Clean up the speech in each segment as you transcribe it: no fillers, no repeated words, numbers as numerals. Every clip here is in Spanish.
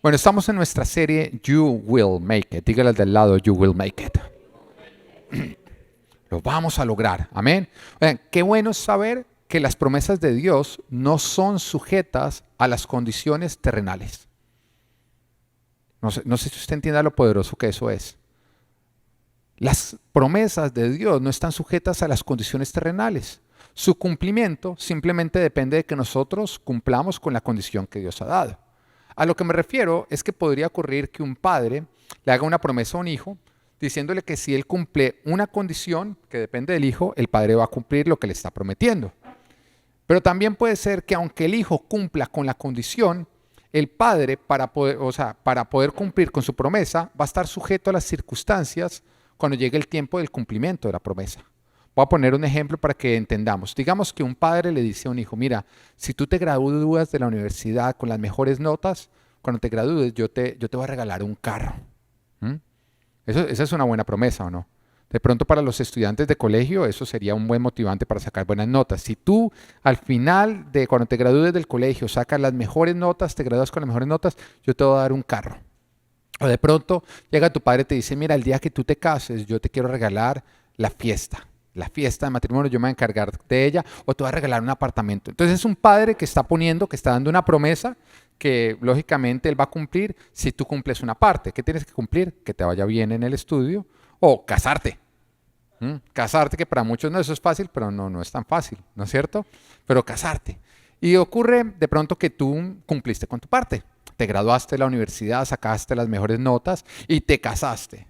Bueno, estamos en nuestra serie You Will Make It. Dígale al del lado, You Will Make It. Lo vamos a lograr. Amén. Oigan, qué bueno saber que las promesas de Dios no son sujetas a las condiciones terrenales. No sé si usted entienda lo poderoso que eso es. Las promesas de Dios no están sujetas a las condiciones terrenales. Su cumplimiento simplemente depende de que nosotros cumplamos con la condición que Dios ha dado. A lo que me refiero es que podría ocurrir que un padre le haga una promesa a un hijo diciéndole que si él cumple una condición que depende del hijo, el padre va a cumplir lo que le está prometiendo. Pero también puede ser que aunque el hijo cumpla con la condición, el padre para poder cumplir con su promesa va a estar sujeto a las circunstancias cuando llegue el tiempo del cumplimiento de la promesa. Voy a poner un ejemplo para que entendamos. Digamos que un padre le dice a un hijo, mira, si tú te gradúas de la universidad con las mejores notas, cuando te gradúes yo te voy a regalar un carro. ¿Mm? Esa es una buena promesa, ¿o no? De pronto para los estudiantes de colegio eso sería un buen motivante para sacar buenas notas. Si tú al final de cuando te gradúes del colegio sacas las mejores notas, te gradúas con las mejores notas, yo te voy a dar un carro. O de pronto llega tu padre y te dice, mira, el día que tú te cases, yo te quiero regalar la fiesta de matrimonio, yo me voy a encargar de ella, o te voy a regalar un apartamento. Entonces es un padre que está dando una promesa que lógicamente él va a cumplir si tú cumples una parte. ¿Qué tienes que cumplir? Que te vaya bien en el estudio o casarte. Casarte, que para muchos no, eso es fácil, pero no es tan fácil, ¿no es cierto? Pero casarte. Y ocurre de pronto que tú cumpliste con tu parte. Te graduaste de la universidad, sacaste las mejores notas y te casaste.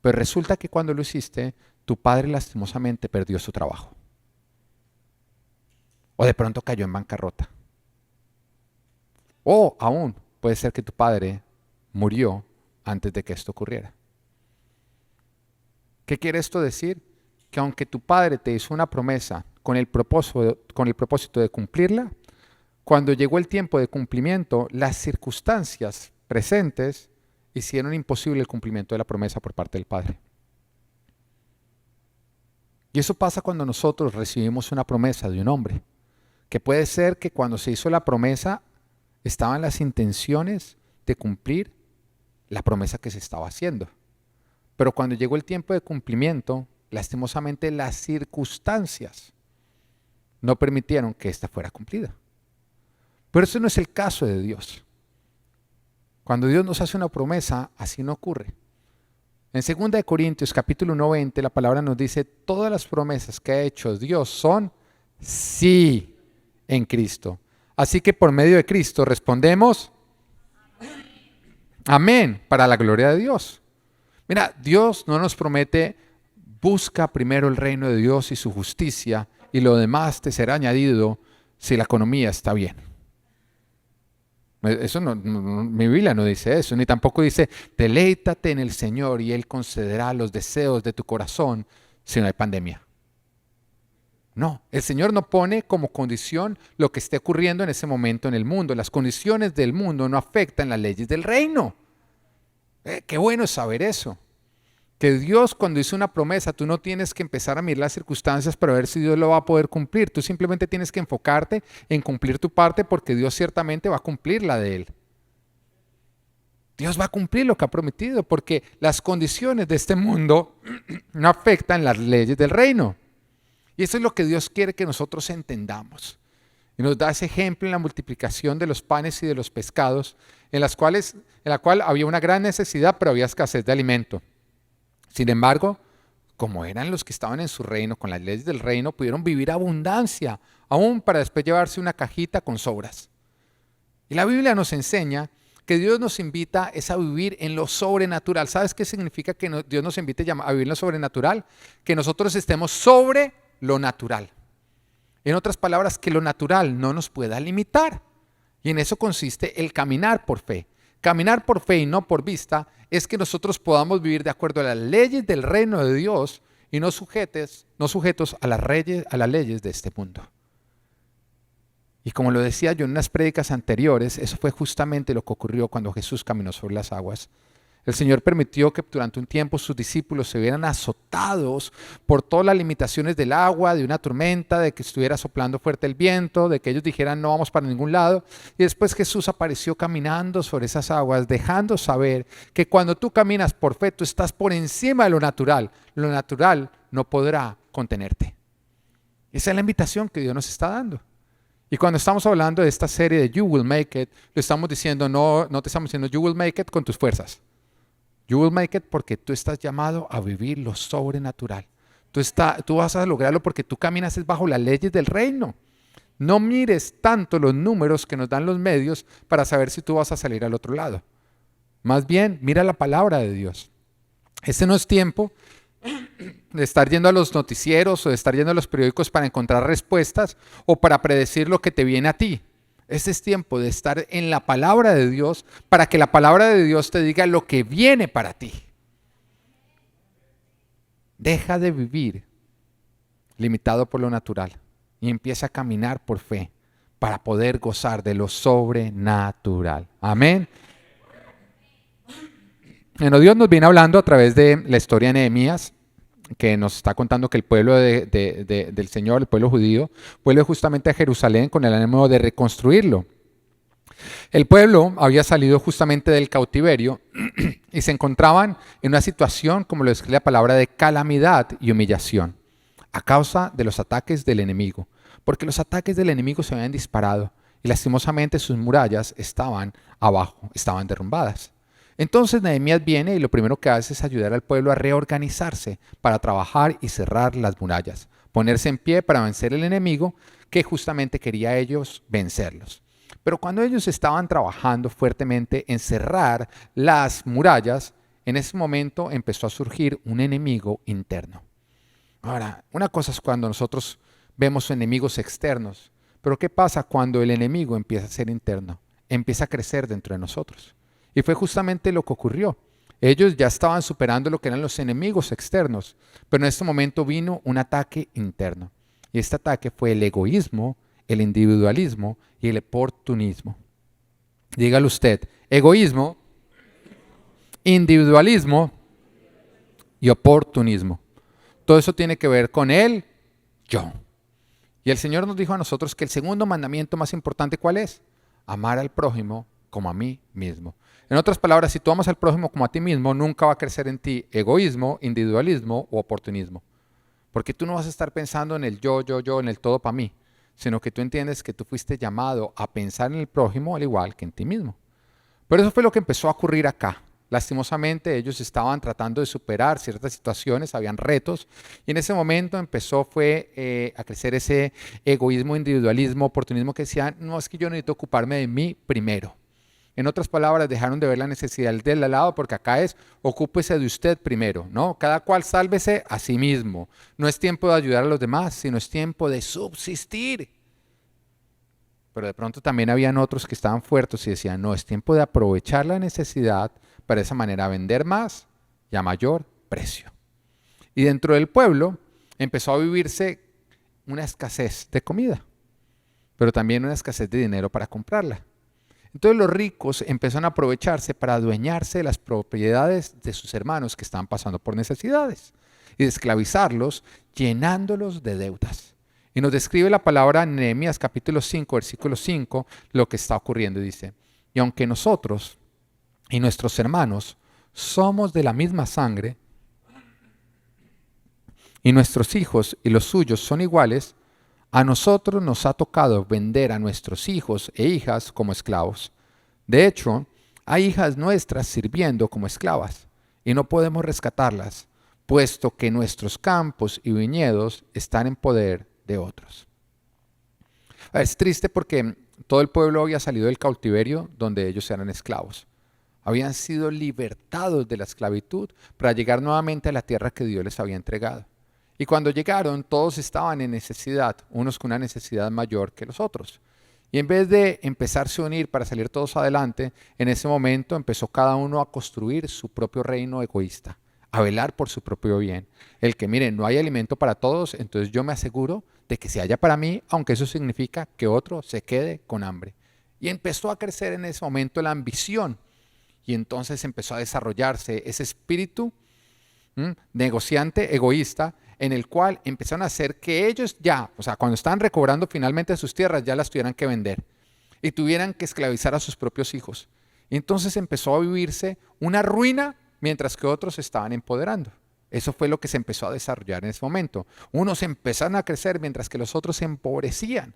Pero resulta que cuando lo hiciste, tu padre lastimosamente perdió su trabajo. O de pronto cayó en bancarrota. O aún puede ser que tu padre murió antes de que esto ocurriera. ¿Qué quiere esto decir? Que aunque tu padre te hizo una promesa con el propósito de cumplirla, cuando llegó el tiempo de cumplimiento, las circunstancias presentes hicieron imposible el cumplimiento de la promesa por parte del padre. Y eso pasa cuando nosotros recibimos una promesa de un hombre, que puede ser que cuando se hizo la promesa estaban las intenciones de cumplir la promesa que se estaba haciendo. Pero cuando llegó el tiempo de cumplimiento, lastimosamente las circunstancias no permitieron que ésta fuera cumplida. Pero eso no es el caso de Dios. Cuando Dios nos hace una promesa, así no ocurre. En 2 Corintios capítulo 1:20 la palabra nos dice, todas las promesas que ha hecho Dios son sí en Cristo. Así que por medio de Cristo respondemos amén para la gloria de Dios. Mira, Dios no nos promete, busca primero el reino de Dios y su justicia y lo demás te será añadido si la economía está bien. Eso mi Biblia no dice eso, ni tampoco dice, deleítate en el Señor y Él concederá los deseos de tu corazón si no hay pandemia. No, el Señor no pone como condición lo que esté ocurriendo en ese momento en el mundo. Las condiciones del mundo no afectan las leyes del reino. Qué bueno es saber eso. Que Dios cuando hizo una promesa, tú no tienes que empezar a mirar las circunstancias para ver si Dios lo va a poder cumplir. Tú simplemente tienes que enfocarte en cumplir tu parte porque Dios ciertamente va a cumplir la de Él. Dios va a cumplir lo que ha prometido porque las condiciones de este mundo no afectan las leyes del reino. Y eso es lo que Dios quiere que nosotros entendamos. Y nos da ese ejemplo en la multiplicación de los panes y de los pescados, en la cual había una gran necesidad, pero había escasez de alimento. Sin embargo, como eran los que estaban en su reino, con las leyes del reino, pudieron vivir abundancia, aún para después llevarse una cajita con sobras. Y la Biblia nos enseña que Dios nos invita es a vivir en lo sobrenatural. ¿Sabes qué significa que Dios nos invite a vivir en lo sobrenatural? Que nosotros estemos sobre lo natural. En otras palabras, que lo natural no nos pueda limitar. Y en eso consiste el caminar por fe. Caminar por fe y no por vista es que nosotros podamos vivir de acuerdo a las leyes del reino de Dios y no sujetos a las leyes de este mundo. Y como lo decía yo en unas prédicas anteriores, eso fue justamente lo que ocurrió cuando Jesús caminó sobre las aguas. El Señor permitió que durante un tiempo sus discípulos se vieran azotados por todas las limitaciones del agua, de una tormenta, de que estuviera soplando fuerte el viento, de que ellos dijeran no vamos para ningún lado. Y después Jesús apareció caminando sobre esas aguas, dejando saber que cuando tú caminas por fe, tú estás por encima de lo natural. Lo natural no podrá contenerte. Esa es la invitación que Dios nos está dando. Y cuando estamos hablando de esta serie de You Will Make It, lo estamos diciendo, no te estamos diciendo You Will Make It con tus fuerzas. You will make it porque tú estás llamado a vivir lo sobrenatural. Tú vas a lograrlo porque tú caminas bajo las leyes del reino. No mires tanto los números que nos dan los medios para saber si tú vas a salir al otro lado. Más bien, mira la palabra de Dios. Este no es tiempo de estar yendo a los noticieros o de estar yendo a los periódicos para encontrar respuestas o para predecir lo que te viene a ti. Este es tiempo de estar en la palabra de Dios para que la palabra de Dios te diga lo que viene para ti. Deja de vivir limitado por lo natural y empieza a caminar por fe para poder gozar de lo sobrenatural. Amén. Bueno, Dios nos viene hablando a través de la historia de Nehemías, que nos está contando que el pueblo del Señor, el pueblo judío, vuelve justamente a Jerusalén con el ánimo de reconstruirlo. El pueblo había salido justamente del cautiverio y se encontraban en una situación, como lo describe la palabra, de calamidad y humillación, a causa de los ataques del enemigo, porque los ataques del enemigo se habían disparado y lastimosamente sus murallas estaban abajo, estaban derrumbadas. Entonces Nehemías viene y lo primero que hace es ayudar al pueblo a reorganizarse para trabajar y cerrar las murallas, ponerse en pie para vencer el enemigo que justamente quería a ellos vencerlos. Pero cuando ellos estaban trabajando fuertemente en cerrar las murallas, en ese momento empezó a surgir un enemigo interno. Ahora, una cosa es cuando nosotros vemos enemigos externos, pero ¿qué pasa cuando el enemigo empieza a ser interno? Empieza a crecer dentro de nosotros. Y fue justamente lo que ocurrió. Ellos ya estaban superando lo que eran los enemigos externos, pero en este momento vino un ataque interno. Y este ataque fue el egoísmo, el individualismo y el oportunismo. Dígalo usted, egoísmo, individualismo y oportunismo. Todo eso tiene que ver con el yo. Y el Señor nos dijo a nosotros que el segundo mandamiento más importante, ¿cuál es? Amar al prójimo como a mí mismo. En otras palabras, si tú amas al prójimo como a ti mismo, nunca va a crecer en ti egoísmo, individualismo o oportunismo. Porque tú no vas a estar pensando en el yo, en el todo para mí, sino que tú entiendes que tú fuiste llamado a pensar en el prójimo al igual que en ti mismo. Pero eso fue lo que empezó a ocurrir acá. Lastimosamente ellos estaban tratando de superar ciertas situaciones, habían retos, y en ese momento fue a crecer ese egoísmo, individualismo, oportunismo que decían, no, es que yo necesito ocuparme de mí primero. En otras palabras, dejaron de ver la necesidad del al lado, porque acá es, ocúpese de usted primero, ¿no? Cada cual sálvese a sí mismo. No es tiempo de ayudar a los demás, sino es tiempo de subsistir. Pero de pronto también habían otros que estaban fuertes y decían, no, es tiempo de aprovechar la necesidad para de esa manera vender más y a mayor precio. Y dentro del pueblo empezó a vivirse una escasez de comida, pero también una escasez de dinero para comprarla. Entonces los ricos empezaron a aprovecharse para adueñarse de las propiedades de sus hermanos que estaban pasando por necesidades y de esclavizarlos, llenándolos de deudas. Y nos describe la palabra en Nehemías capítulo 5, versículo 5, lo que está ocurriendo. Dice, y aunque nosotros y nuestros hermanos somos de la misma sangre, y nuestros hijos y los suyos son iguales, a nosotros nos ha tocado vender a nuestros hijos e hijas como esclavos. De hecho, hay hijas nuestras sirviendo como esclavas y no podemos rescatarlas, puesto que nuestros campos y viñedos están en poder de otros. Es triste porque todo el pueblo había salido del cautiverio donde ellos eran esclavos. Habían sido libertados de la esclavitud para llegar nuevamente a la tierra que Dios les había entregado. Y cuando llegaron, todos estaban en necesidad, unos con una necesidad mayor que los otros. Y en vez de empezarse a unir para salir todos adelante, en ese momento empezó cada uno a construir su propio reino egoísta, a velar por su propio bien. El que, miren, no hay alimento para todos, entonces yo me aseguro de que se haya para mí, aunque eso significa que otro se quede con hambre. Y empezó a crecer en ese momento la ambición. Y entonces empezó a desarrollarse ese espíritu negociante, egoísta, en el cual empezaron a hacer que ellos ya, o sea, cuando estaban recobrando finalmente sus tierras, ya las tuvieran que vender y tuvieran que esclavizar a sus propios hijos. Y entonces empezó a vivirse una ruina mientras que otros se estaban empoderando. Eso fue lo que se empezó a desarrollar en ese momento. Unos empezaron a crecer mientras que los otros se empobrecían.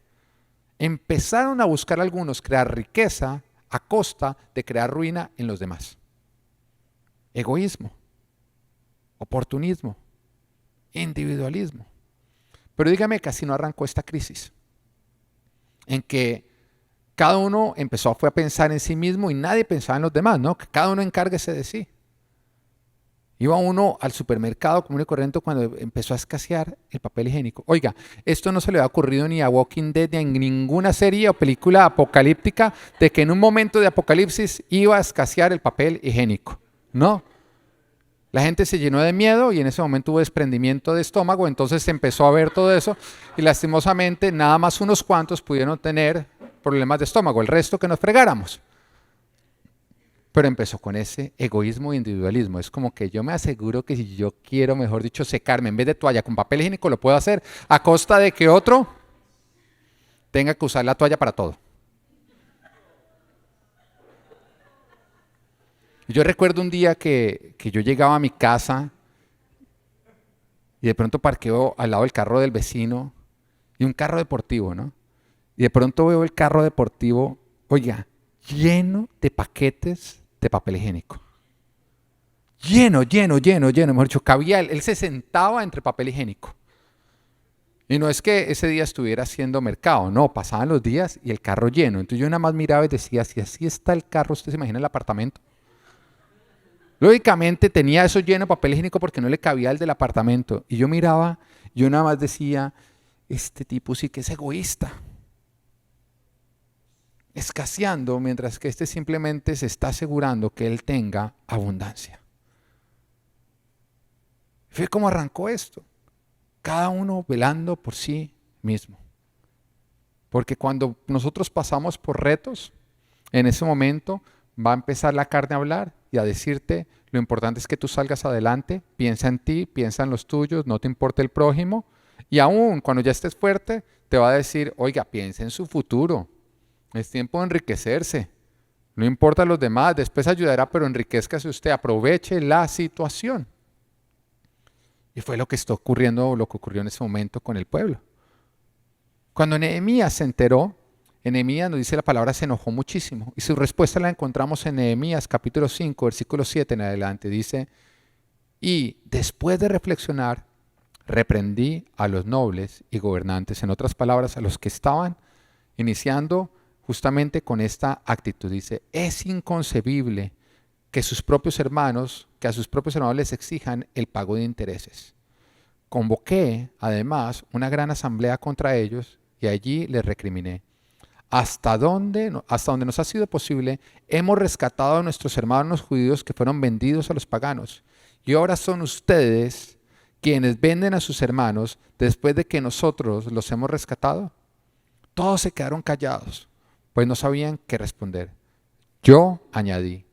Empezaron a buscar algunos crear riqueza a costa de crear ruina en los demás. Egoísmo, oportunismo, individualismo. Pero dígame que así no arrancó esta crisis, en que cada uno fue a pensar en sí mismo y nadie pensaba en los demás, ¿no? Que cada uno encárguese de sí. Iba uno al supermercado común y corriente cuando empezó a escasear el papel higiénico. Oiga, esto no se le había ocurrido ni a Walking Dead ni a ninguna serie o película apocalíptica de que en un momento de apocalipsis iba a escasear el papel higiénico. No. La gente se llenó de miedo y en ese momento hubo desprendimiento de estómago, entonces se empezó a ver todo eso y lastimosamente nada más unos cuantos pudieron tener problemas de estómago, el resto que nos fregáramos. Pero empezó con ese egoísmo e individualismo. Es como que yo me aseguro que si yo quiero, mejor dicho, secarme en vez de toalla con papel higiénico, lo puedo hacer a costa de que otro tenga que usar la toalla para todo. Yo recuerdo un día que yo llegaba a mi casa y de pronto parqueo al lado del carro del vecino y un carro deportivo, ¿no? Y de pronto veo el carro deportivo, oiga, lleno de paquetes de papel higiénico. Lleno, mejor dicho, cabía él se sentaba entre papel higiénico. Y no es que ese día estuviera haciendo mercado, no, pasaban los días y el carro lleno. Entonces yo nada más miraba y decía, si así está el carro, ¿usted se imagina el apartamento? Lógicamente tenía eso lleno de papel higiénico porque no le cabía el del apartamento. Y yo miraba, yo nada más decía, este tipo sí que es egoísta. Escaseando, mientras que este simplemente se está asegurando que él tenga abundancia. Fue como arrancó esto. Cada uno velando por sí mismo. Porque cuando nosotros pasamos por retos, en ese momento va a empezar la carne a hablar y a decirte, lo importante es que tú salgas adelante, piensa en ti, piensa en los tuyos, no te importa el prójimo. Y aún cuando ya estés fuerte, te va a decir, oiga, piensa en su futuro. Es tiempo de enriquecerse. No importa los demás, después ayudará, pero enriquezcase usted, aproveche la situación. Y fue lo que está ocurriendo, lo que ocurrió en ese momento con el pueblo. Cuando Nehemías se enteró, Nehemías nos dice la palabra, se enojó muchísimo. Y su respuesta la encontramos en Nehemías capítulo 5, versículo 7 en adelante. Dice, y después de reflexionar, reprendí a los nobles y gobernantes, en otras palabras, a los que estaban iniciando justamente con esta actitud. Dice, es inconcebible que a sus propios hermanos les exijan el pago de intereses. Convoqué, además, una gran asamblea contra ellos y allí les recriminé. Hasta donde nos ha sido posible, hemos rescatado a nuestros hermanos judíos que fueron vendidos a los paganos. Y ahora son ustedes quienes venden a sus hermanos después de que nosotros los hemos rescatado. Todos se quedaron callados, pues no sabían qué responder. Yo añadí,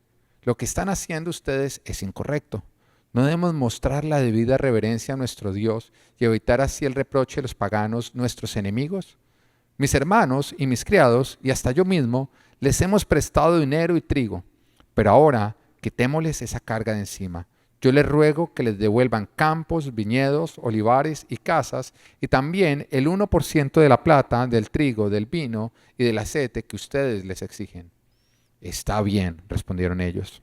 lo que están haciendo ustedes es incorrecto. ¿No debemos mostrar la debida reverencia a nuestro Dios y evitar así el reproche de los paganos, nuestros enemigos? Mis hermanos y mis criados, y hasta yo mismo, les hemos prestado dinero y trigo, pero ahora quitémosles esa carga de encima. Yo les ruego que les devuelvan campos, viñedos, olivares y casas, y también el 1% de la plata, del trigo, del vino y del aceite que ustedes les exigen. Está bien, respondieron ellos.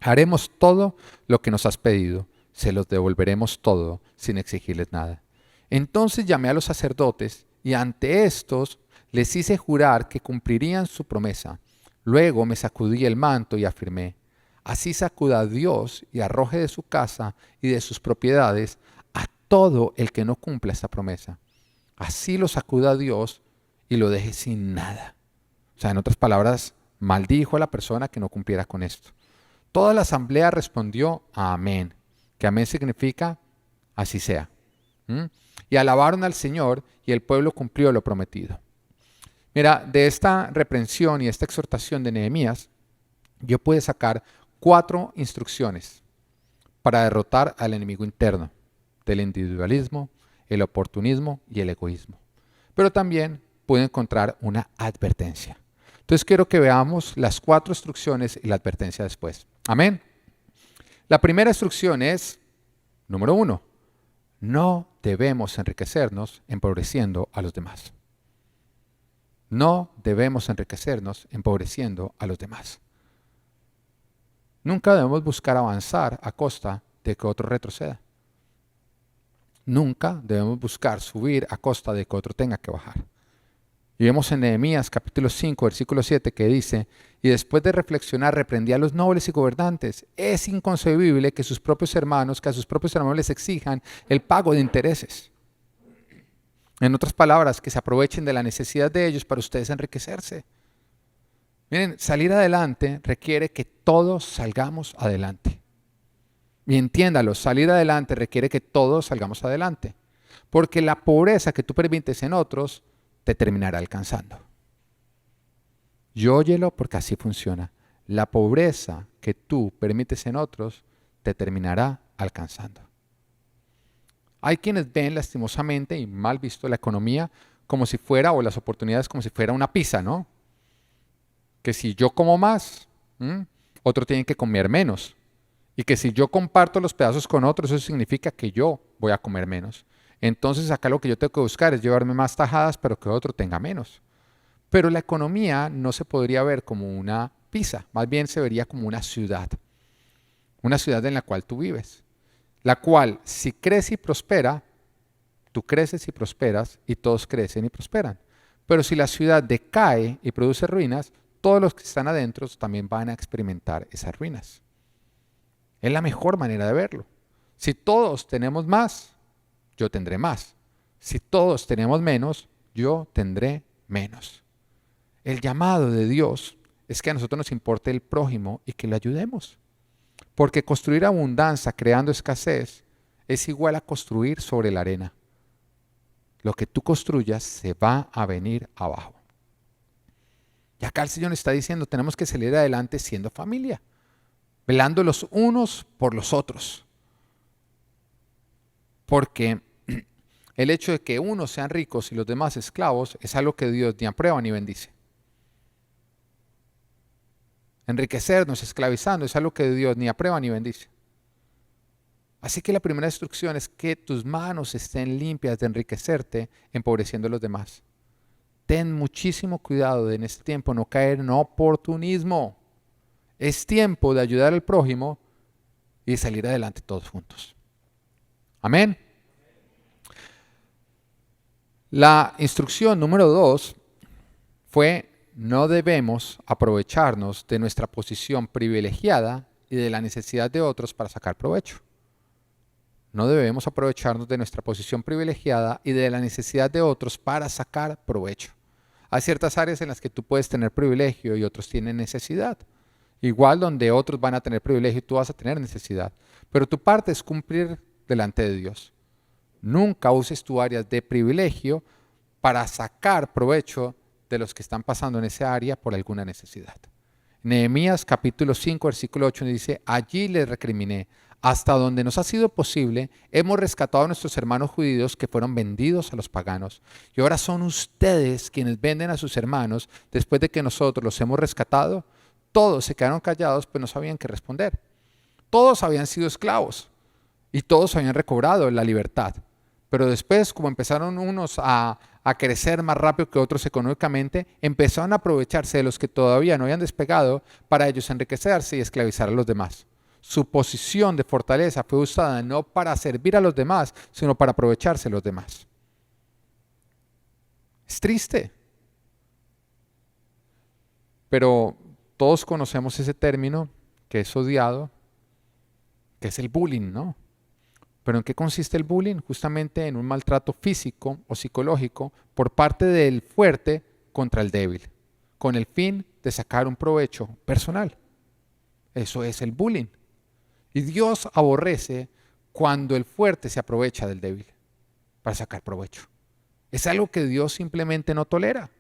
Haremos todo lo que nos has pedido, se los devolveremos todo sin exigirles nada. Entonces llamé a los sacerdotes y ante estos les hice jurar que cumplirían su promesa. Luego me sacudí el manto y afirmé, así sacuda a Dios y arroje de su casa y de sus propiedades a todo el que no cumpla esta promesa. Así lo sacuda a Dios y lo deje sin nada. O sea, en otras palabras, maldijo a la persona que no cumpliera con esto. Toda la asamblea respondió amén, que amén significa así sea. Y alabaron al Señor y el pueblo cumplió lo prometido. Mira, de esta reprensión y esta exhortación de Nehemías, yo pude sacar 4 instrucciones para derrotar al enemigo interno del individualismo, el oportunismo y el egoísmo. Pero también pude encontrar una advertencia. Entonces quiero que veamos las 4 instrucciones y la advertencia después. Amén. La primera instrucción es, número 1, no debemos enriquecernos empobreciendo a los demás. No debemos enriquecernos empobreciendo a los demás. Nunca debemos buscar avanzar a costa de que otro retroceda. Nunca debemos buscar subir a costa de que otro tenga que bajar. Y vemos en Nehemías capítulo 5, versículo 7 que dice, y después de reflexionar reprendía a los nobles y gobernantes. Es inconcebible que a sus propios hermanos les exijan el pago de intereses. En otras palabras, que se aprovechen de la necesidad de ellos para ustedes enriquecerse. Miren, salir adelante requiere que todos salgamos adelante. Y entiéndalo, salir adelante requiere que todos salgamos adelante. Porque la pobreza que tú permites en otros te terminará alcanzando. Y óyelo porque así funciona. La pobreza que tú permites en otros te terminará alcanzando. Hay quienes ven lastimosamente y mal visto la economía como si fuera, o las oportunidades como si fuera una pizza, ¿no? Que si yo como más, otro tiene que comer menos. Y que si yo comparto los pedazos con otros, eso significa que yo voy a comer menos. Entonces acá lo que yo tengo que buscar es llevarme más tajadas, pero que otro tenga menos. Pero la economía no se podría ver como una pizza, más bien se vería como una ciudad en la cual tú vives, la cual si crece y prospera, tú creces y prosperas y todos crecen y prosperan. Pero si la ciudad decae y produce ruinas, todos los que están adentro también van a experimentar esas ruinas. Es la mejor manera de verlo. Si todos tenemos más, yo tendré más. Si todos tenemos menos, yo tendré menos. El llamado de Dios es que a nosotros nos importe el prójimo y que le ayudemos. Porque construir abundancia creando escasez es igual a construir sobre la arena. Lo que tú construyas se va a venir abajo. Y acá el Señor está diciendo, tenemos que salir adelante siendo familia, velando los unos por los otros. Porque el hecho de que unos sean ricos y los demás esclavos es algo que Dios ni aprueba ni bendice. Enriquecernos esclavizando es algo que Dios ni aprueba ni bendice. Así que la primera instrucción es que tus manos estén limpias de enriquecerte empobreciendo a los demás. Ten muchísimo cuidado de en este tiempo no caer en oportunismo. Es tiempo de ayudar al prójimo y de salir adelante todos juntos. Amén. La instrucción número 2 fue: no debemos aprovecharnos de nuestra posición privilegiada y de la necesidad de otros para sacar provecho. No debemos aprovecharnos de nuestra posición privilegiada y de la necesidad de otros para sacar provecho. Hay ciertas áreas en las que tú puedes tener privilegio y otros tienen necesidad. Igual donde otros van a tener privilegio y tú vas a tener necesidad. Pero tu parte es cumplir delante de Dios. Nunca uses tu área de privilegio para sacar provecho de los que están pasando en esa área por alguna necesidad. Nehemías capítulo 5 versículo 8 dice: allí les recriminé, hasta donde nos ha sido posible, hemos rescatado a nuestros hermanos judíos que fueron vendidos a los paganos. Y ahora son ustedes quienes venden a sus hermanos después de que nosotros los hemos rescatado. Todos se quedaron callados, pues no sabían qué responder. Todos habían sido esclavos y todos habían recobrado la libertad. Pero después, como empezaron unos a crecer más rápido que otros económicamente, empezaron a aprovecharse de los que todavía no habían despegado para ellos enriquecerse y esclavizar a los demás. Su posición de fortaleza fue usada no para servir a los demás, sino para aprovecharse de los demás. Es triste. Pero todos conocemos ese término que es odiado, que es el bullying, ¿no? ¿Pero en qué consiste el bullying? Justamente en un maltrato físico o psicológico por parte del fuerte contra el débil, con el fin de sacar un provecho personal. Eso es el bullying. Y Dios aborrece cuando el fuerte se aprovecha del débil para sacar provecho. Es algo que Dios simplemente no tolera.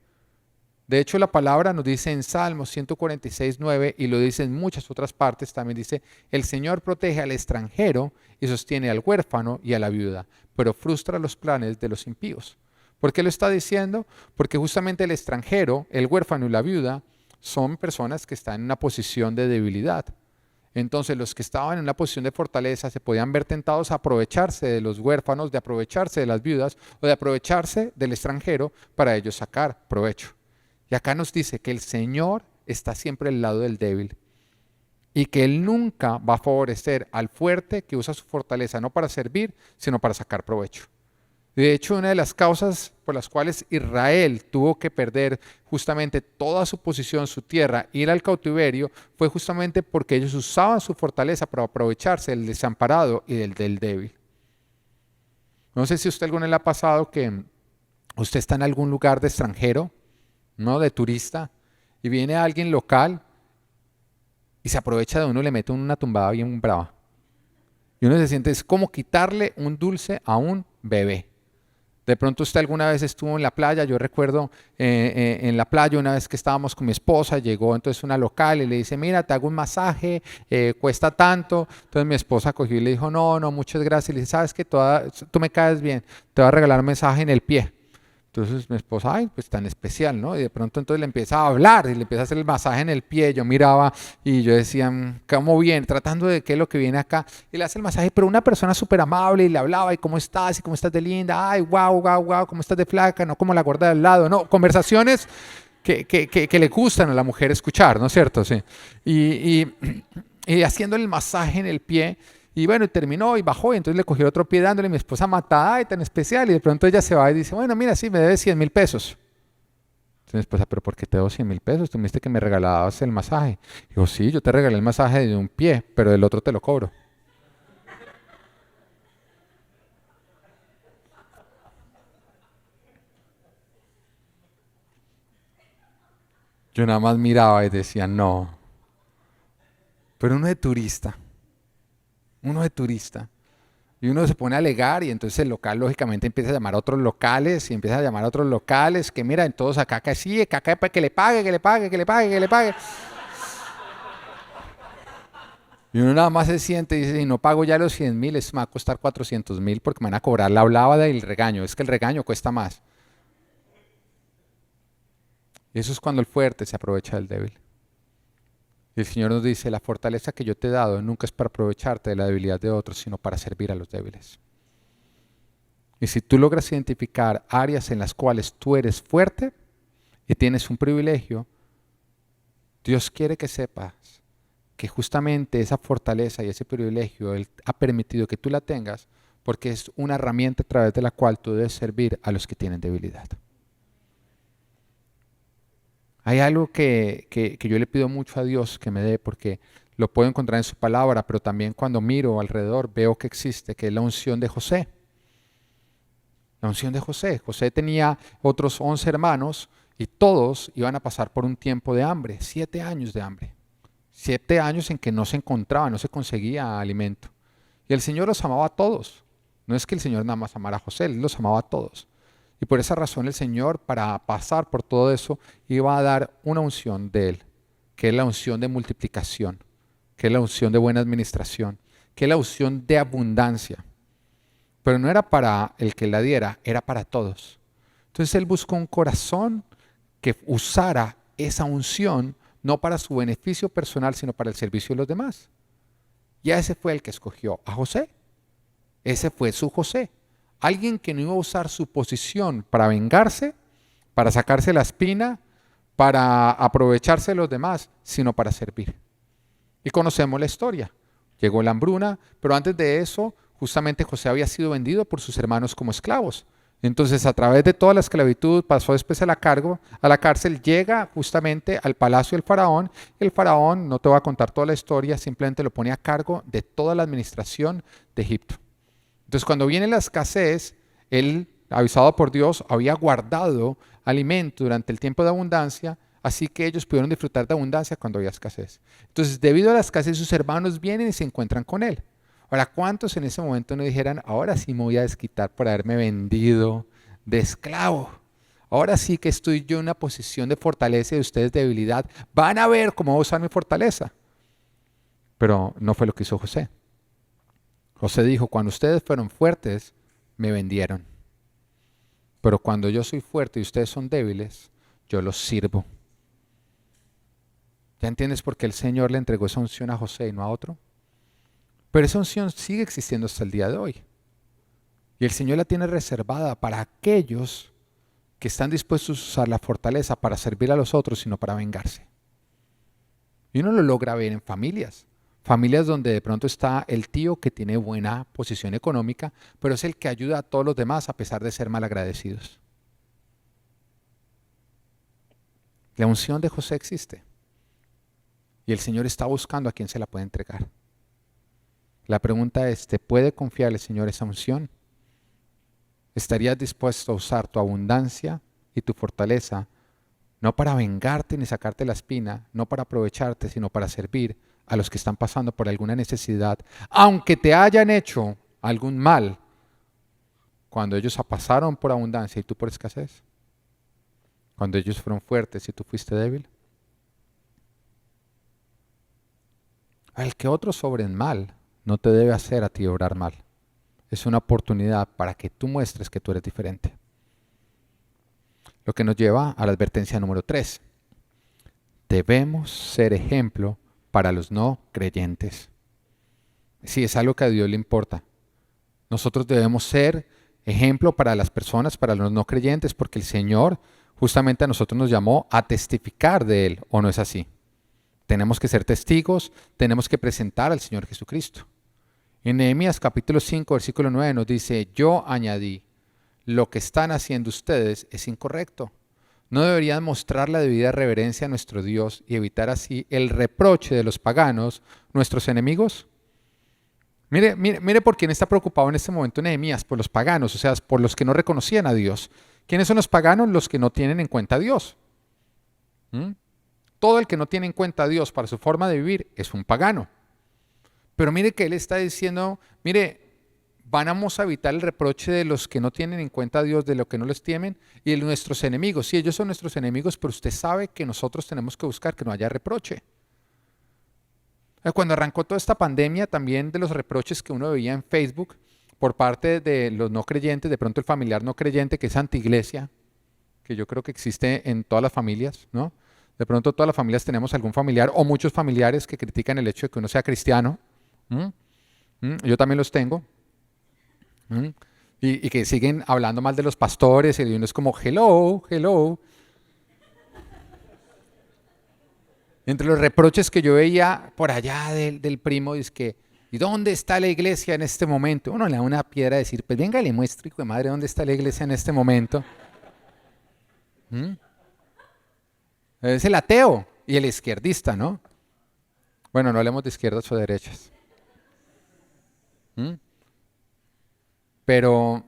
De hecho, la palabra nos dice en Salmos 146:9 y lo dice en muchas otras partes, también dice, el Señor protege al extranjero y sostiene al huérfano y a la viuda, pero frustra los planes de los impíos. ¿Por qué lo está diciendo? Porque justamente el extranjero, el huérfano y la viuda son personas que están en una posición de debilidad. Entonces los que estaban en una posición de fortaleza se podían ver tentados a aprovecharse de los huérfanos, de aprovecharse de las viudas o de aprovecharse del extranjero para ellos sacar provecho. Y acá nos dice que el Señor está siempre al lado del débil y que Él nunca va a favorecer al fuerte que usa su fortaleza no para servir, sino para sacar provecho. De hecho, una de las causas por las cuales Israel tuvo que perder justamente toda su posición, su tierra, ir al cautiverio, fue justamente porque ellos usaban su fortaleza para aprovecharse del desamparado y del débil. No sé si a usted alguna vez le ha pasado que usted está en algún lugar de extranjero, ¿no? De turista, y viene alguien local y se aprovecha de uno y le mete una tumbada bien brava. Y uno se siente, es como quitarle un dulce a un bebé. De pronto usted alguna vez estuvo en la playa, yo recuerdo en la playa una vez que estábamos con mi esposa, llegó entonces una local y le dice, mira, te hago un masaje, cuesta tanto. Entonces mi esposa cogió y le dijo, no, no, muchas gracias. Y le dice, sabes que tú me caes bien, te voy a regalar un masaje en el pie. Entonces mi esposa, ay, pues tan especial, ¿no? Y de pronto entonces le empieza a hablar y le empieza a hacer el masaje en el pie. Yo miraba y yo decía, ¿cómo viene? Tratando de qué es lo que viene acá. Y le hace el masaje, pero una persona súper amable y le hablaba, ¿y cómo estás? ¿Y cómo estás de linda? Ay, wow, wow, wow, ¿cómo estás de flaca? No como la gorda de al lado, no. Conversaciones que le gustan a la mujer escuchar, ¿no es cierto? Sí. Y haciendo el masaje en el pie. Y bueno, y terminó y bajó y entonces le cogió otro pie dándole a mi esposa matada, ay, tan especial. Y de pronto ella se va y dice, bueno, mira, sí, me debes 100,000 pesos. Entonces mi esposa, pero ¿por qué te debo 100,000 pesos? Tú me dijiste que me regalabas el masaje. Digo, sí, yo te regalé el masaje de un pie, pero del otro te lo cobro. Yo nada más miraba y decía, no. Pero uno de turista. Y uno se pone a alegar y entonces el local lógicamente empieza a llamar a otros locales y empieza a llamar a otros locales que mira, en todos acá que sí, que acá que le pague, que le pague, que le pague, que le pague. Y uno nada más se siente y dice, si no pago ya los 100,000, es me va a costar 400,000 porque me van a cobrar la hablaba del regaño. Es que el regaño cuesta más. Y eso es cuando el fuerte se aprovecha del débil. Y el Señor nos dice, la fortaleza que yo te he dado nunca es para aprovecharte de la debilidad de otros, sino para servir a los débiles. Y si tú logras identificar áreas en las cuales tú eres fuerte y tienes un privilegio, Dios quiere que sepas que justamente esa fortaleza y ese privilegio Él ha permitido que tú la tengas porque es una herramienta a través de la cual tú debes servir a los que tienen debilidad. Hay algo que yo le pido mucho a Dios que me dé porque lo puedo encontrar en su palabra, pero también cuando miro alrededor veo que existe, que es la unción de José. La unción de José. José tenía otros 11 hermanos y todos iban a pasar por un tiempo de hambre, 7 años de hambre. 7 años en que no se encontraba, no se conseguía alimento. Y el Señor los amaba a todos. No es que el Señor nada más amara a José, Él los amaba a todos. Y por esa razón el Señor, para pasar por todo eso, iba a dar una unción de Él, que es la unción de multiplicación, que es la unción de buena administración, que es la unción de abundancia. Pero no era para el que la diera, era para todos. Entonces Él buscó un corazón que usara esa unción no para su beneficio personal, sino para el servicio de los demás. Y ese fue el que escogió a José. Ese fue su José. Alguien que no iba a usar su posición para vengarse, para sacarse la espina, para aprovecharse de los demás, sino para servir. Y conocemos la historia. Llegó la hambruna, pero antes de eso, justamente José había sido vendido por sus hermanos como esclavos. Entonces, a través de toda la esclavitud, pasó después a la cárcel, llega justamente al palacio del faraón. El faraón, no te voy a contar toda la historia, simplemente lo pone a cargo de toda la administración de Egipto. Entonces, cuando viene la escasez, él, avisado por Dios, había guardado alimento durante el tiempo de abundancia, así que ellos pudieron disfrutar de abundancia cuando había escasez. Entonces, debido a la escasez, sus hermanos vienen y se encuentran con él. Ahora, ¿cuántos en ese momento no dijeran, ahora sí me voy a desquitar por haberme vendido de esclavo? Ahora sí que estoy yo en una posición de fortaleza y ustedes de debilidad. Van a ver cómo voy a usar mi fortaleza. Pero no fue lo que hizo José. José dijo, cuando ustedes fueron fuertes, me vendieron. Pero cuando yo soy fuerte y ustedes son débiles, yo los sirvo. ¿Ya entiendes por qué el Señor le entregó esa unción a José y no a otro? Pero esa unción sigue existiendo hasta el día de hoy. Y el Señor la tiene reservada para aquellos que están dispuestos a usar la fortaleza para servir a los otros y no para vengarse. Y uno lo logra ver en familias. Familias donde de pronto está el tío que tiene buena posición económica, pero es el que ayuda a todos los demás a pesar de ser malagradecidos. La unción de José existe. Y el Señor está buscando a quien se la puede entregar. La pregunta es, ¿te puede confiar el Señor esa unción? ¿Estarías dispuesto a usar tu abundancia y tu fortaleza no para vengarte ni sacarte la espina, no para aprovecharte, sino para servir a los que están pasando por alguna necesidad, aunque te hayan hecho algún mal, cuando ellos pasaron por abundancia y tú por escasez? Cuando ellos fueron fuertes y tú fuiste débil. El que otros obren mal no te debe hacer a ti obrar mal. Es una oportunidad para que tú muestres que tú eres diferente. Lo que nos lleva a la advertencia número 3. Debemos ser ejemplo para los no creyentes. Sí, es algo que a Dios le importa. Nosotros debemos ser ejemplo para las personas, para los no creyentes, porque el Señor justamente a nosotros nos llamó a testificar de Él, ¿o no es así? Tenemos que ser testigos, tenemos que presentar al Señor Jesucristo. En Nehemías capítulo 5, versículo 9 nos dice, yo añadí, lo que están haciendo ustedes es incorrecto. ¿No deberían mostrar la debida reverencia a nuestro Dios y evitar así el reproche de los paganos, nuestros enemigos? Mire por quién está preocupado en este momento Nehemías, por los paganos, o sea, por los que no reconocían a Dios. ¿Quiénes son los paganos? Los que no tienen en cuenta a Dios. ¿Mm? Todo el que no tiene en cuenta a Dios para su forma de vivir es un pagano. Pero mire que él está diciendo, mire, vamos a evitar el reproche de los que no tienen en cuenta a Dios, de lo que no les temen, y de nuestros enemigos. Sí, ellos son nuestros enemigos, pero usted sabe que nosotros tenemos que buscar que no haya reproche. Cuando arrancó toda esta pandemia, también de los reproches que uno veía en Facebook por parte de los no creyentes, de pronto el familiar no creyente que es antiiglesia, que yo creo que existe en todas las familias, ¿no? De pronto todas las familias tenemos algún familiar o muchos familiares que critican el hecho de que uno sea cristiano. Yo también los tengo. Y que siguen hablando mal de los pastores y uno es como, hello, hello. Entre los reproches que yo veía por allá del primo, es que, ¿y dónde está la iglesia en este momento? Uno le da una piedra a decir, pues venga, le muestro, hijo de madre, ¿dónde está la iglesia en este momento? Es el ateo y el izquierdista, ¿no? Bueno, no hablemos de izquierdas o derechas. Pero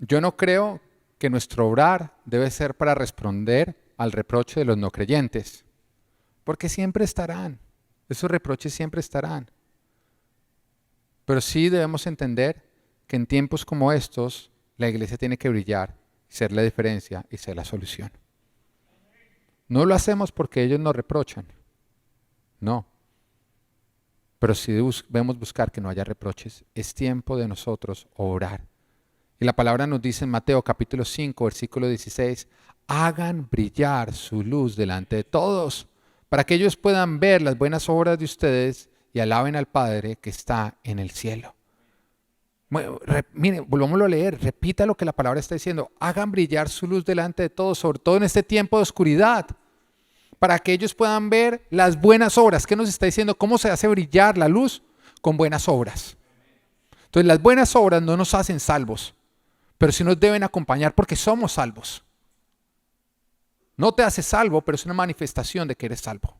yo no creo que nuestro obrar debe ser para responder al reproche de los no creyentes, porque siempre estarán, esos reproches siempre estarán. Pero sí debemos entender que en tiempos como estos, la iglesia tiene que brillar, ser la diferencia y ser la solución. No lo hacemos porque ellos nos reprochan, no. Pero si debemos buscar que no haya reproches, es tiempo de nosotros orar. Y la palabra nos dice en Mateo capítulo 5, versículo 16, hagan brillar su luz delante de todos, para que ellos puedan ver las buenas obras de ustedes y alaben al Padre que está en el cielo. Bueno, mire, volvámoslo a leer, repita lo que la palabra está diciendo, hagan brillar su luz delante de todos, sobre todo en este tiempo de oscuridad, para que ellos puedan ver las buenas obras. ¿Qué nos está diciendo? ¿Cómo se hace brillar la luz? Con buenas obras. Entonces las buenas obras no nos hacen salvos, pero sí nos deben acompañar porque somos salvos. No te hace salvo, pero es una manifestación de que eres salvo.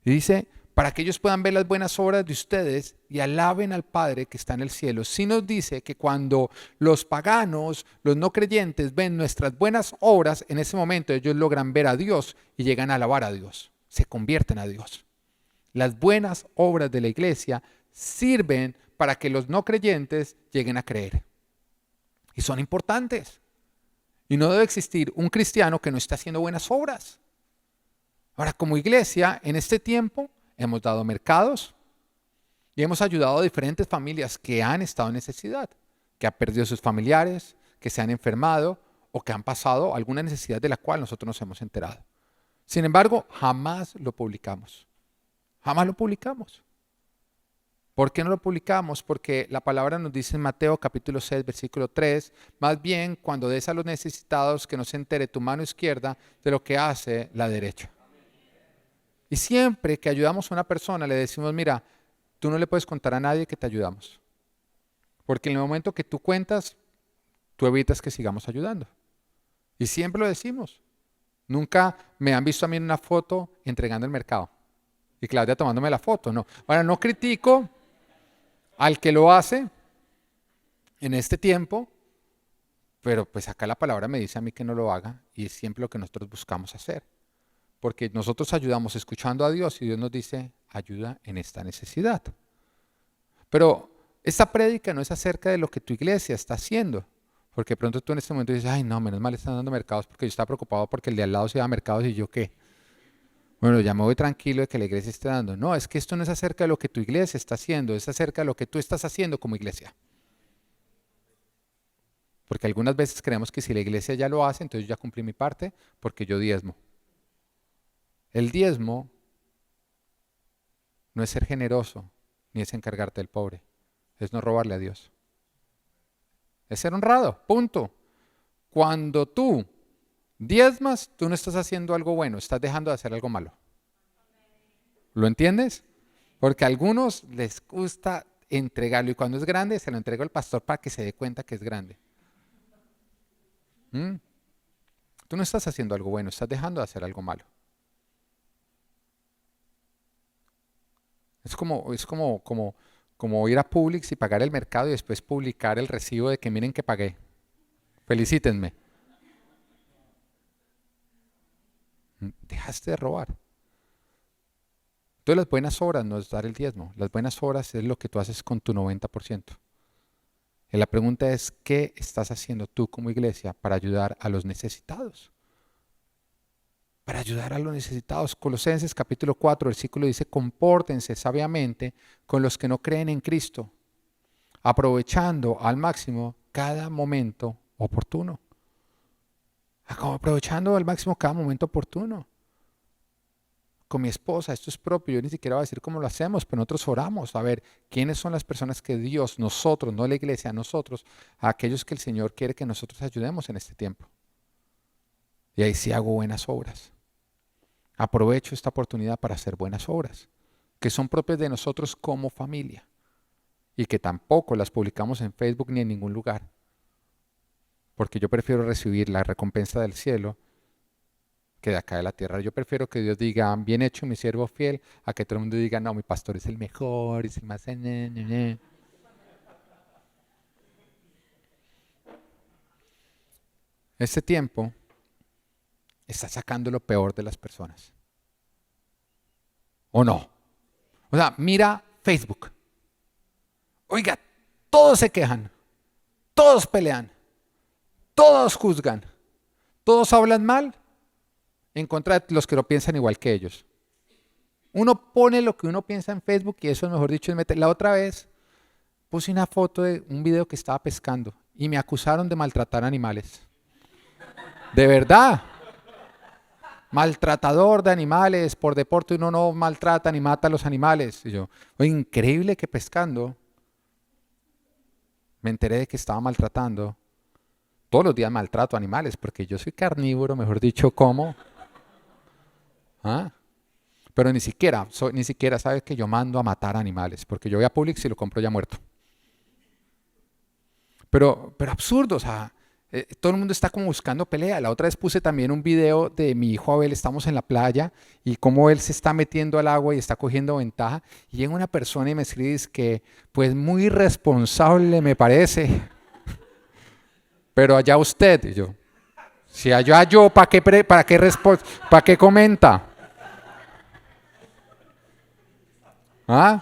Y dice, para que ellos puedan ver las buenas obras de ustedes y alaben al Padre que está en el cielo. Sí nos dice que cuando los paganos, los no creyentes ven nuestras buenas obras, en ese momento ellos logran ver a Dios y llegan a alabar a Dios. Se convierten a Dios. Las buenas obras de la iglesia sirven para que los no creyentes lleguen a creer. Y son importantes. Y no debe existir un cristiano que no esté haciendo buenas obras. Ahora, como iglesia, en este tiempo hemos dado mercados y hemos ayudado a diferentes familias que han estado en necesidad, que han perdido sus familiares, que se han enfermado o que han pasado alguna necesidad de la cual nosotros nos hemos enterado. Sin embargo, jamás lo publicamos. Jamás lo publicamos. ¿Por qué no lo publicamos? Porque la palabra nos dice en Mateo capítulo 6, versículo 3, más bien cuando des a los necesitados que no se entere tu mano izquierda de lo que hace la derecha. Y siempre que ayudamos a una persona le decimos, mira, tú no le puedes contar a nadie que te ayudamos. Porque en el momento que tú cuentas, tú evitas que sigamos ayudando. Y siempre lo decimos. Nunca me han visto a mí en una foto entregando el mercado. Y Claudia tomándome la foto, no. Ahora, no critico al que lo hace en este tiempo, pero pues acá la palabra me dice a mí que no lo haga y es siempre lo que nosotros buscamos hacer. Porque nosotros ayudamos escuchando a Dios y Dios nos dice, ayuda en esta necesidad. Pero esta prédica no es acerca de lo que tu iglesia está haciendo. Porque de pronto tú en este momento dices, ay no, menos mal están dando mercados porque yo estaba preocupado porque el de al lado se iba a mercados y yo qué. Bueno, ya me voy tranquilo de que la iglesia esté dando. No, es que esto no es acerca de lo que tu iglesia está haciendo, es acerca de lo que tú estás haciendo como iglesia. Porque algunas veces creemos que si la iglesia ya lo hace, entonces yo ya cumplí mi parte porque yo diezmo. El diezmo no es ser generoso, ni es encargarte del pobre, es no robarle a Dios. Es ser honrado, punto. Cuando tú diezmas, tú no estás haciendo algo bueno, estás dejando de hacer algo malo. ¿Lo entiendes? Porque a algunos les gusta entregarlo y cuando es grande se lo entrega al pastor para que se dé cuenta que es grande. ¿Mm? Tú no estás haciendo algo bueno, estás dejando de hacer algo malo. Es como ir a Publix y pagar el mercado y después publicar el recibo de que miren que pagué. Felicítenme. Dejaste de robar. Entonces las buenas obras no es dar el diezmo. Las buenas obras es lo que tú haces con tu 90%. Y la pregunta es, ¿qué estás haciendo tú como iglesia para ayudar a los necesitados? Para ayudar a los necesitados. Colosenses capítulo 4, versículo dice, compórtense sabiamente con los que no creen en Cristo, aprovechando al máximo cada momento oportuno. Aprovechando al máximo cada momento oportuno. Con mi esposa, esto es propio, yo ni siquiera voy a decir cómo lo hacemos, pero nosotros oramos a ver quiénes son las personas que Dios, nosotros, no la iglesia, nosotros, a aquellos que el Señor quiere que nosotros ayudemos en este tiempo. Y ahí sí hago buenas obras. Aprovecho esta oportunidad para hacer buenas obras, que son propias de nosotros como familia y que tampoco las publicamos en Facebook ni en ningún lugar, porque yo prefiero recibir la recompensa del cielo que de acá de la tierra. Yo prefiero que Dios diga, bien hecho mi siervo fiel, a que todo el mundo diga, no, mi pastor es el mejor, es el más... Este tiempo está sacando lo peor de las personas. ¿O no? O sea, mira Facebook. Oiga, todos se quejan, todos pelean, todos juzgan, todos hablan mal en contra de los que no piensan igual que ellos. Uno pone lo que uno piensa en Facebook y eso, mejor dicho, es meter. La otra vez puse una foto de un video que estaba pescando y me acusaron de maltratar animales. De verdad. Maltratador de animales, por deporte uno no maltrata ni mata a los animales. Y yo, oye, increíble que pescando me enteré de que estaba maltratando. Todos los días maltrato animales porque yo soy carnívoro, mejor dicho, como. ¿Ah? Pero ni siquiera sabes que yo mando a matar animales, porque yo voy a Publix y lo compro ya muerto. Pero absurdo, o sea, todo el mundo está como buscando pelea. La otra vez puse también un video de mi hijo Abel, estamos en la playa y cómo él se está metiendo al agua y está cogiendo ventaja. Y llega una persona y me escribe es que, pues muy irresponsable me parece, pero allá usted. Y yo, si allá yo, ¿para qué comenta? ¿Ah?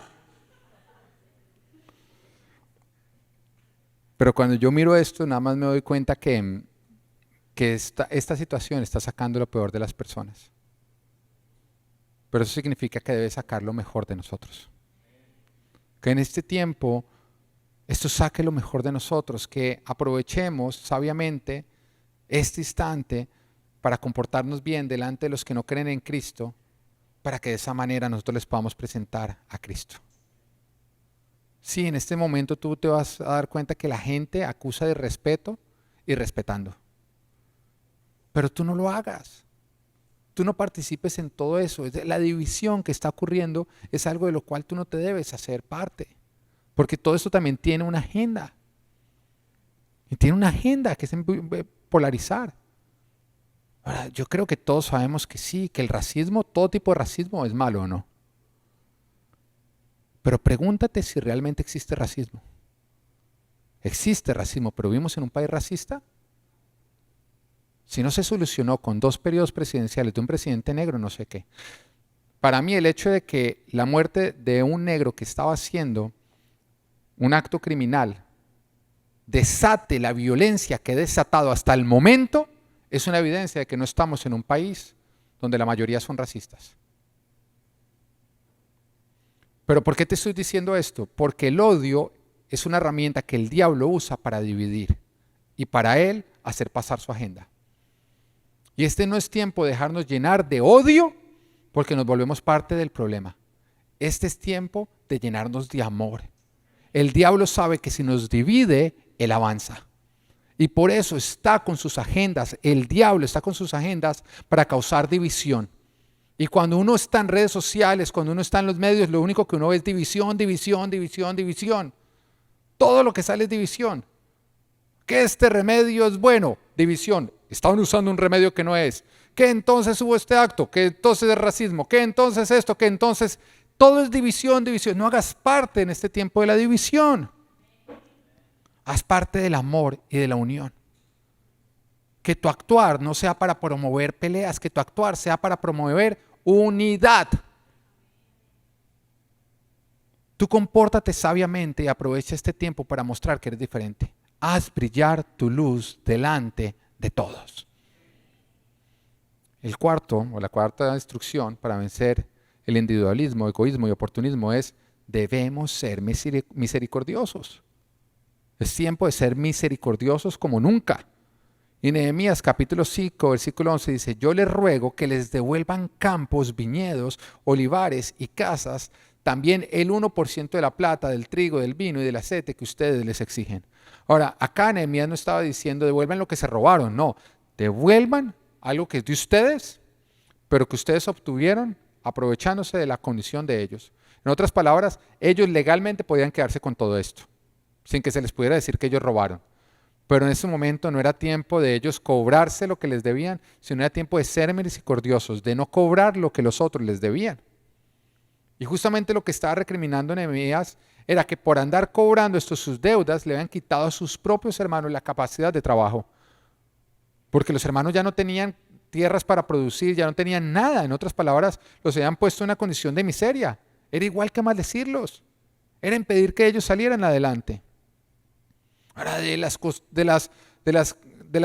Pero cuando yo miro esto, nada más me doy cuenta que que esta situación está sacando lo peor de las personas. Pero eso significa que debe sacar lo mejor de nosotros. Que en este tiempo esto saque lo mejor de nosotros, que aprovechemos sabiamente este instante para comportarnos bien delante de los que no creen en Cristo, para que de esa manera nosotros les podamos presentar a Cristo. Sí, en este momento tú te vas a dar cuenta que la gente acusa de irrespeto y respetando. Pero tú no lo hagas. Tú no participes en todo eso. La división que está ocurriendo es algo de lo cual tú no te debes hacer parte. Porque todo esto también tiene una agenda. Y tiene una agenda que es polarizar. Ahora, yo creo que todos sabemos que sí, que el racismo, todo tipo de racismo es malo o no. Pero pregúntate si realmente existe racismo. Existe racismo, pero ¿vivimos en un país racista? Si no se solucionó con 2 periodos presidenciales de un presidente negro, no sé qué. Para mí el hecho de que la muerte de un negro que estaba haciendo un acto criminal desate la violencia que ha desatado hasta el momento, es una evidencia de que no estamos en un país donde la mayoría son racistas. ¿Pero por qué te estoy diciendo esto? Porque el odio es una herramienta que el diablo usa para dividir y para él hacer pasar su agenda. Y este no es tiempo de dejarnos llenar de odio porque nos volvemos parte del problema. Este es tiempo de llenarnos de amor. El diablo sabe que si nos divide, él avanza. Y por eso está con sus agendas. El diablo está con sus agendas para causar división. Y cuando uno está en redes sociales, cuando uno está en los medios, lo único que uno ve es división, división, división, división. Todo lo que sale es división. Que este remedio es bueno, división. Estaban usando un remedio que no es. Que entonces hubo este acto, que entonces es racismo, que entonces esto, que entonces... Todo es división, división. No hagas parte en este tiempo de la división. Haz parte del amor y de la unión. Que tu actuar no sea para promover peleas, que tu actuar sea para promover unidad. Tú compórtate sabiamente y aprovecha este tiempo para mostrar que eres diferente. Haz brillar tu luz delante de todos. El cuarto, o la cuarta instrucción para vencer el individualismo, egoísmo y oportunismo es: debemos ser misericordiosos. Es tiempo de ser misericordiosos como nunca. Y Nehemías capítulo 5, versículo 11 dice: yo les ruego que les devuelvan campos, viñedos, olivares y casas, también el 1% de la plata, del trigo, del vino y del aceite que ustedes les exigen. Ahora, acá Nehemías no estaba diciendo devuelvan lo que se robaron, no. Devuelvan algo que es de ustedes, pero que ustedes obtuvieron aprovechándose de la condición de ellos. En otras palabras, ellos legalmente podían quedarse con todo esto, sin que se les pudiera decir que ellos robaron. Pero en ese momento no era tiempo de ellos cobrarse lo que les debían, sino era tiempo de ser misericordiosos, de no cobrar lo que los otros les debían. Y justamente lo que estaba recriminando Nehemías era que por andar cobrando sus deudas le habían quitado a sus propios hermanos la capacidad de trabajo. Porque los hermanos ya no tenían tierras para producir, ya no tenían nada. En otras palabras, los habían puesto en una condición de miseria. Era igual que maldecirlos. Era impedir que ellos salieran adelante. Ahora, de las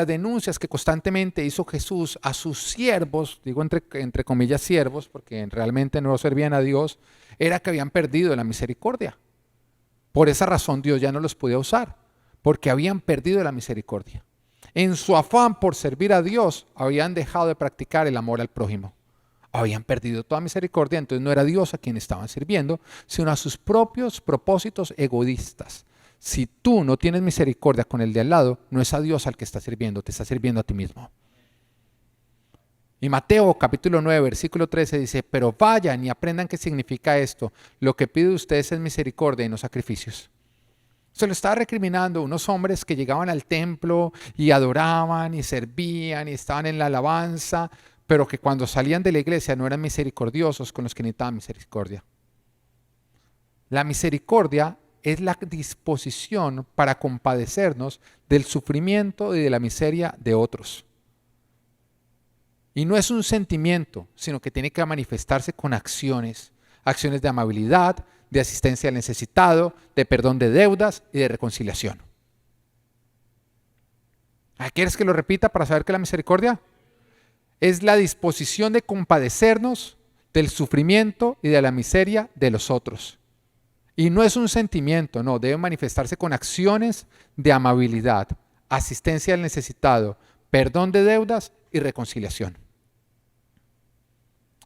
denuncias que constantemente hizo Jesús a sus siervos, digo entre comillas siervos, porque realmente no servían a Dios, era que habían perdido la misericordia. Por esa razón Dios ya no los podía usar, porque habían perdido la misericordia. En su afán por servir a Dios, habían dejado de practicar el amor al prójimo. Habían perdido toda misericordia, entonces no era Dios a quien estaban sirviendo, sino a sus propios propósitos egoístas. Si tú no tienes misericordia con el de al lado, no es a Dios al que estás sirviendo, te estás sirviendo a ti mismo. Y Mateo capítulo 9, versículo 13 dice: pero vayan y aprendan qué significa esto. Lo que pide de ustedes es misericordia y no sacrificios. Se lo estaba recriminando unos hombres que llegaban al templo y adoraban y servían y estaban en la alabanza, pero que cuando salían de la iglesia no eran misericordiosos con los que necesitaban misericordia. La misericordia es la disposición para compadecernos del sufrimiento y de la miseria de otros. Y no es un sentimiento, sino que tiene que manifestarse con acciones. Acciones de amabilidad, de asistencia al necesitado, de perdón de deudas y de reconciliación. ¿Quieres que lo repita para saber que la misericordia es la disposición de compadecernos del sufrimiento y de la miseria de los otros? Y no es un sentimiento, no, debe manifestarse con acciones de amabilidad, asistencia al necesitado, perdón de deudas y reconciliación.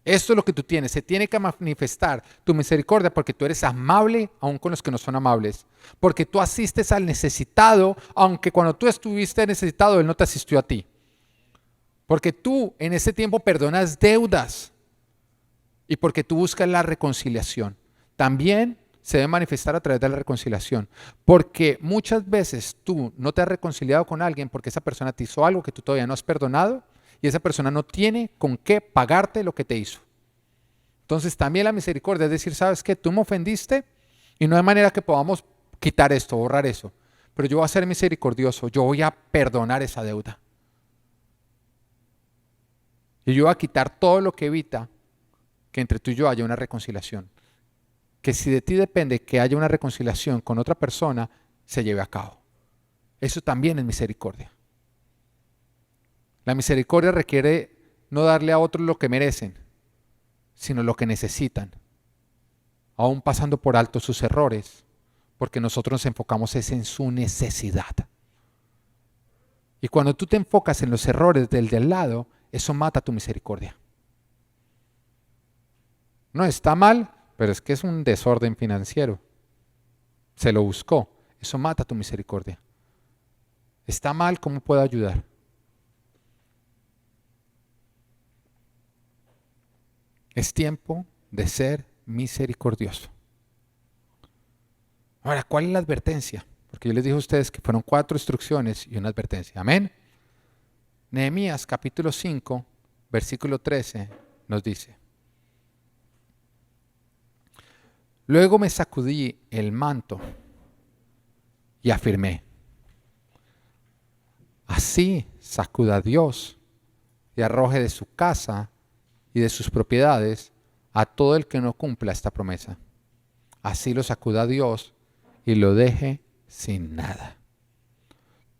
Esto es lo que tú tienes. Se tiene que manifestar tu misericordia porque tú eres amable aun con los que no son amables. Porque tú asistes al necesitado, aunque cuando tú estuviste necesitado, Él no te asistió a ti. Porque tú en ese tiempo perdonas deudas y porque tú buscas la reconciliación. También se debe manifestar a través de la reconciliación. Porque muchas veces tú no te has reconciliado con alguien porque esa persona te hizo algo que tú todavía no has perdonado. Y esa persona no tiene con qué pagarte lo que te hizo. Entonces también la misericordia es decir, ¿sabes qué? Tú me ofendiste y no hay manera que podamos quitar esto, borrar eso. Pero yo voy a ser misericordioso, yo voy a perdonar esa deuda. Y yo voy a quitar todo lo que evita que entre tú y yo haya una reconciliación. Que si de ti depende que haya una reconciliación con otra persona, se lleve a cabo. Eso también es misericordia. La misericordia requiere no darle a otros lo que merecen, sino lo que necesitan, aún pasando por alto sus errores, porque nosotros nos enfocamos es en su necesidad. Y cuando tú te enfocas en los errores del de al lado, eso mata tu misericordia. No está mal, pero es que es un desorden financiero. Se lo buscó. Eso mata tu misericordia. Está mal, ¿cómo puedo ayudar? Es tiempo de ser misericordioso. Ahora, ¿cuál es la advertencia? Porque yo les dije a ustedes que fueron 4 instrucciones y una advertencia. Amén. Nehemías capítulo 5, versículo 13 nos dice: luego me sacudí el manto y afirmé: así sacuda a Dios y arroje de su casa y de sus propiedades a todo el que no cumpla esta promesa. Así lo sacuda Dios y lo deje sin nada.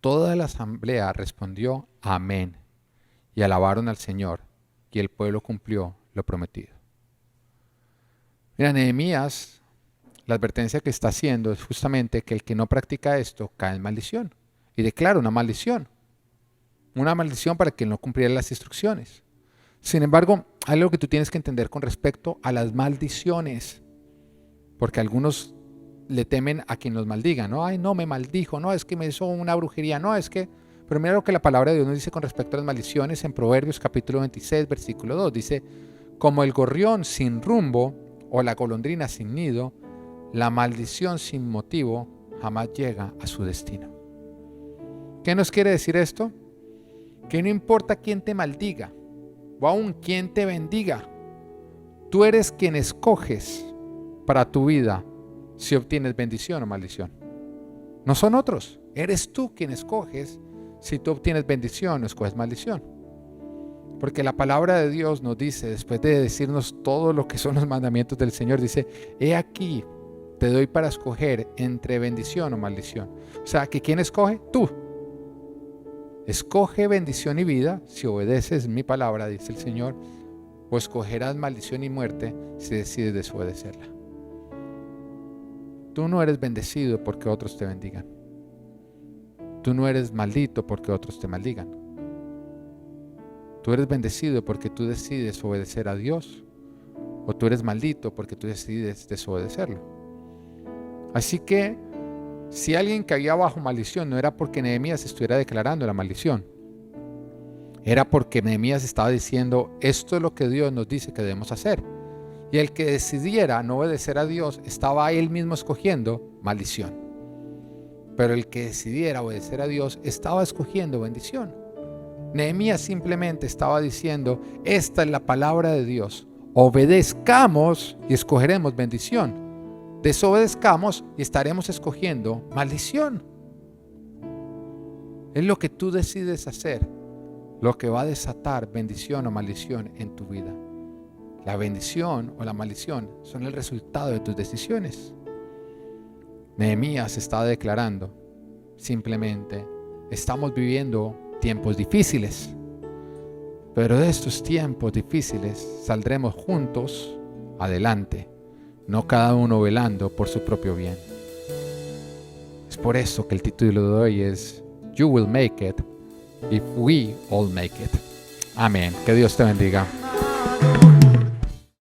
Toda la asamblea respondió amén y alabaron al Señor, y el pueblo cumplió lo prometido. Mira, Nehemías, la advertencia que está haciendo es justamente que el que no practica esto cae en maldición y declara una maldición para que no cumpliera las instrucciones. Sin embargo, hay algo que tú tienes que entender con respecto a las maldiciones, porque algunos le temen a quien los maldiga, ¿no? Ay, no, me maldijo, no, es que me hizo una brujería, no, es que... Pero mira lo que la palabra de Dios nos dice con respecto a las maldiciones en Proverbios capítulo 26, versículo 2. Dice: como el gorrión sin rumbo o la golondrina sin nido, la maldición sin motivo jamás llega a su destino. ¿Qué nos quiere decir esto? Que no importa quién te maldiga, o aún quien te bendiga, tú eres quien escoges para tu vida si obtienes bendición o maldición. No son otros, eres tú quien escoges si tú obtienes bendición o escoges maldición. Porque la palabra de Dios nos dice, después de decirnos todo lo que son los mandamientos del Señor, dice: he aquí, te doy para escoger entre bendición o maldición. O sea, que ¿quién escoge? Tú. Escoge bendición y vida si obedeces mi palabra, dice el Señor, o escogerás maldición y muerte si decides desobedecerla. Tú no eres bendecido porque otros te bendigan. Tú no eres maldito porque otros te maldigan. Tú eres bendecido porque tú decides obedecer a Dios, o tú eres maldito porque tú decides desobedecerlo. Así que si alguien caía bajo maldición, no era porque Nehemías estuviera declarando la maldición. Era porque Nehemías estaba diciendo: esto es lo que Dios nos dice que debemos hacer. Y el que decidiera no obedecer a Dios, estaba él mismo escogiendo maldición. Pero el que decidiera obedecer a Dios, estaba escogiendo bendición. Nehemías simplemente estaba diciendo: esta es la palabra de Dios. Obedezcamos y escogeremos bendición. Desobedezcamos y estaremos escogiendo maldición. Es lo que tú decides hacer lo que va a desatar bendición o maldición en tu vida. La bendición o la maldición son el resultado de tus decisiones. Nehemías estaba declarando simplemente: estamos viviendo tiempos difíciles. Pero de estos tiempos difíciles saldremos juntos adelante, no cada uno velando por su propio bien. Es por eso que el título de hoy es You will make it if we all make it. Amén. Que Dios te bendiga.